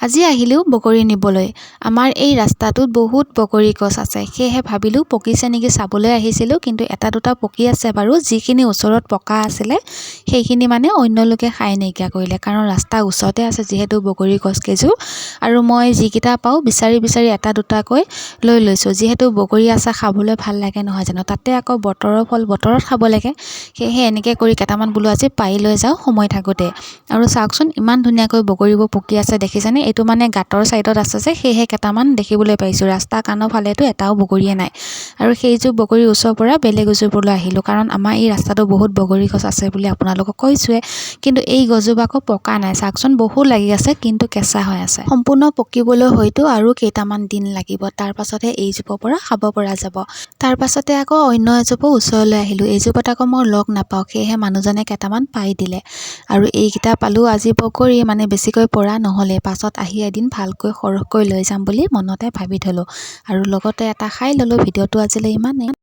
আজি আহিলোঁ বগৰী নিবলৈ। আমাৰ এই ৰাস্তাটোত বহুত বগৰী গছ আছে, সেয়েহে ভাবিলোঁ পকিছে নেকি চাবলৈ আহিছিলোঁ, কিন্তু এটা দুটা পকি আছে বাৰু। যিখিনি ওচৰত পকা আছিলে সেইখিনি মানে অন্য লোকে খাই নাইকিয়া কৰিলে, কাৰণ ৰাস্তাৰ ওচৰতে আছে যিহেতু বগৰী গছ কেইজোৰ। আৰু মই যিকেইটা পাওঁ বিচাৰি বিচাৰি এটা দুটাকৈ লৈ লৈছোঁ, যিহেতু বগৰী আচাৰ খাবলৈ ভাল লাগে নহয় জানো, তাতে আকৌ বতৰৰ ফল বতৰত খাব লাগে। সেয়েহে এনেকৈ কৰি কেইটামান বোলো আজি পাৰি লৈ যাওঁ সময় থাকোঁতে। আৰু চাওকচোন ইমান ধুনীয়াকৈ বগৰীবোৰ পকি আছে, দেখিছেনে? এইটো মানে গাঁতৰ ছাইডত আছে যে, সেয়েহে কেইটামান দেখিবলৈ পাইছোঁ। ৰাস্তা কাণৰ ফালেতো এটাও বগৰীয়ে নাই। আৰু সেইযোৰ বগৰীৰ ওচৰৰ পৰা বেলেগ এযোৰলৈ আহিলোঁ, কাৰণ আমাৰ এই ৰাস্তাটো বহুত বগৰী গছ আছে বুলি আপোনালোকক কৈছোঁৱে। কিন্তু এই গছজোপা আকৌ পকা নাই, চাওকচোন বহুত লাগি আছে কিন্তু কেঁচা হৈ আছে। সম্পূৰ্ণ পকিবলৈ হয়তো আৰু কেইটামান দিন লাগিব, তাৰ পাছতহে এইজোপাৰ পৰা খাব পৰা যাব। তাৰ পাছতে আকৌ অন্য এজোপা ওচৰলৈ আহিলোঁ। এইজোপাত আকৌ মই লগ নাপাওঁ, সেয়েহে মানুহজনে কেইটামান পাই দিলে। আৰু এইকেইটা পালোঁ আজি বগৰী, মানে বেছিকৈ পৰা নহ'লে, পাছত আহি এদিন ভালকৈ সৰহকৈ লৈ যাম বুলি মনতে ভাবি থলোঁ। আৰু লগতে এটা খাই ল'লোঁ। ভিডিঅ'টো আজিলৈ ইমানেই।